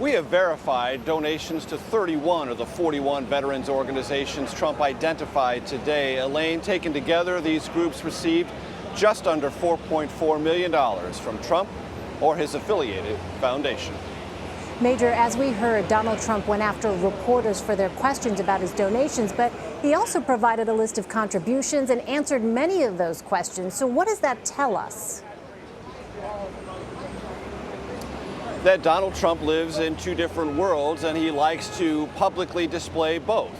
We have verified donations to 31 of the 41 veterans organizations Trump identified today. Elaine, taken together, these groups received just under $4.4 million from Trump or his affiliated foundation. Major, as we heard, Donald Trump went after reporters for their questions about his donations, but he also provided a list of contributions and answered many of those questions. So what does that tell us? That Donald Trump lives in two different worlds, and he likes to publicly display both.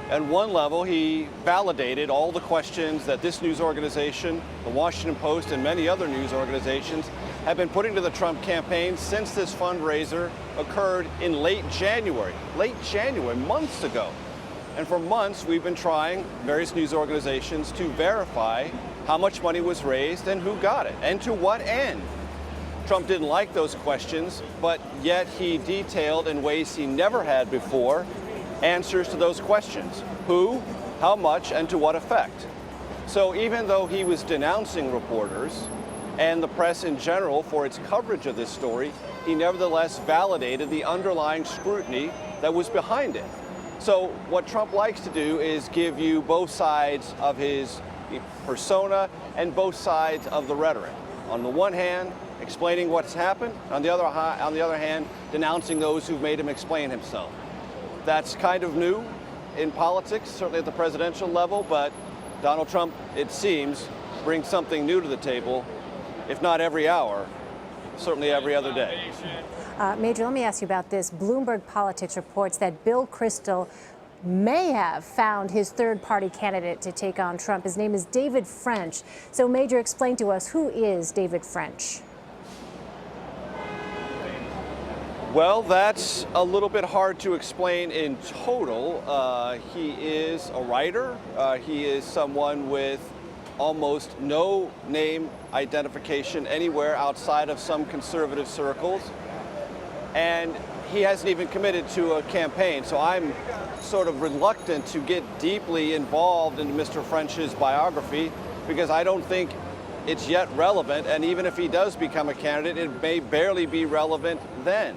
At one level, he validated all the questions that this news organization, the Washington Post, and many other news organizations have been putting to the Trump campaign since this fundraiser occurred in late January, months ago. And for months, we've been trying, various news organizations, to verify how much money was raised and who got it, and to what end. Trump didn't like those questions, but yet he detailed in ways he never had before answers to those questions. Who, how much, and to what effect. So even though he was denouncing reporters and the press in general for its coverage of this story, he nevertheless validated the underlying scrutiny that was behind it. So what Trump likes to do is give you both sides of his persona and both sides of the rhetoric. On the one hand, explaining what's happened, on the other hand, denouncing those who've made him explain himself. That's kind of new in politics, certainly at the presidential level, but Donald Trump, it seems, brings something new to the table, if not every hour, certainly every other day. Major, let me ask you about this. Bloomberg Politics reports that Bill Kristol may have found his third-party candidate to take on Trump. His name is David French. So, Major, explain to us, who is David French? Well, that's a little bit hard to explain in total. He is a writer. He is someone with almost no name identification anywhere outside of some conservative circles. And he hasn't even committed to a campaign. So I'm sort of reluctant to get deeply involved in Mr. French's biography because I don't think it's yet relevant. And even if he does become a candidate, it may barely be relevant then.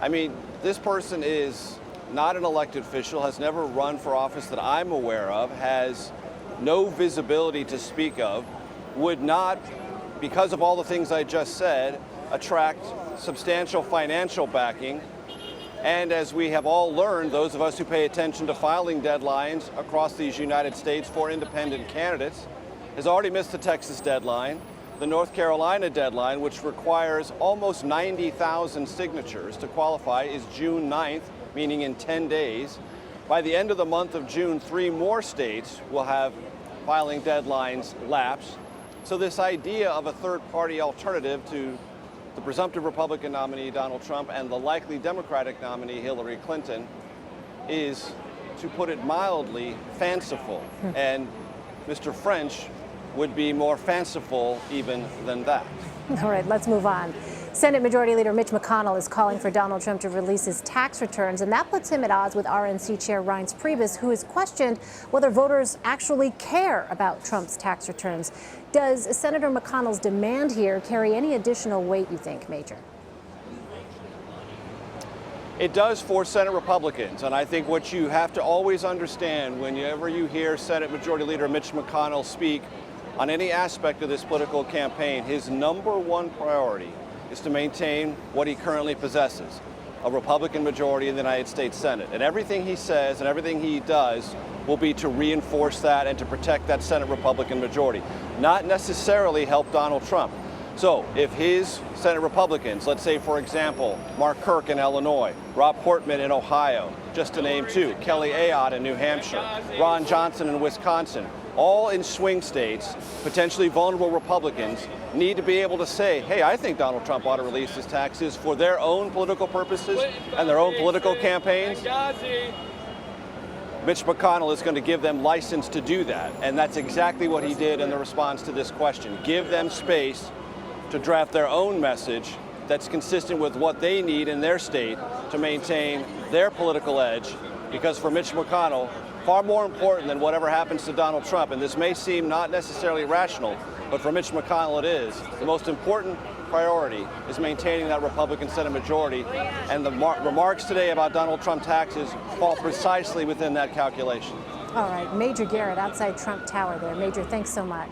I mean, this person is not an elected official, has never run for office that I'm aware of, has no visibility to speak of, would not, because of all the things I just said, attract substantial financial backing. And as we have all learned, those of us who pay attention to filing deadlines across these United States for independent candidates, has already missed the Texas deadline. The North Carolina deadline, which requires almost 90,000 signatures to qualify, is June 9th, meaning in 10 days. By the end of the month of June, 3 more states will have filing deadlines lapse. So this idea of a third-party alternative to the presumptive Republican nominee, Donald Trump, and the likely Democratic nominee, Hillary Clinton, is, to put it mildly, fanciful. And Mr. French would be more fanciful even than that. All right, let's move on. Senate Majority Leader Mitch McConnell is calling for Donald Trump to release his tax returns, and that puts him at odds with RNC Chair Reince Priebus, who has questioned whether voters actually care about Trump's tax returns. Does Senator McConnell's demand here carry any additional weight, you think, Major? It does for Senate Republicans, and I think what you have to always understand whenever you hear Senate Majority Leader Mitch McConnell speak on any aspect of this political campaign, his number one priority is to maintain what he currently possesses, a Republican majority in the United States Senate. And everything he says and everything he does will be to reinforce that and to protect that Senate Republican majority, not necessarily help Donald Trump. So if his Senate Republicans, let's say, for example, Mark Kirk in Illinois, Rob Portman in Ohio, just to name two, Kelly Ayotte in New Hampshire, Ron Johnson in Wisconsin, all in swing states, potentially vulnerable Republicans, need to be able to say, hey, I think Donald Trump ought to release his taxes for their own political purposes and their own political campaigns. Mitch McConnell is going to give them license to do that. And that's exactly what he did in the response to this question. Give them space to draft their own message that's consistent with what they need in their state to maintain their political edge. Because for Mitch McConnell, far more important than whatever happens to Donald Trump, and this may seem not necessarily rational, but for Mitch McConnell it is, the most important priority is maintaining that Republican Senate majority, and the remarks today about Donald Trump taxes fall precisely within that calculation. All right, Major Garrett outside Trump Tower there. Major, thanks so much.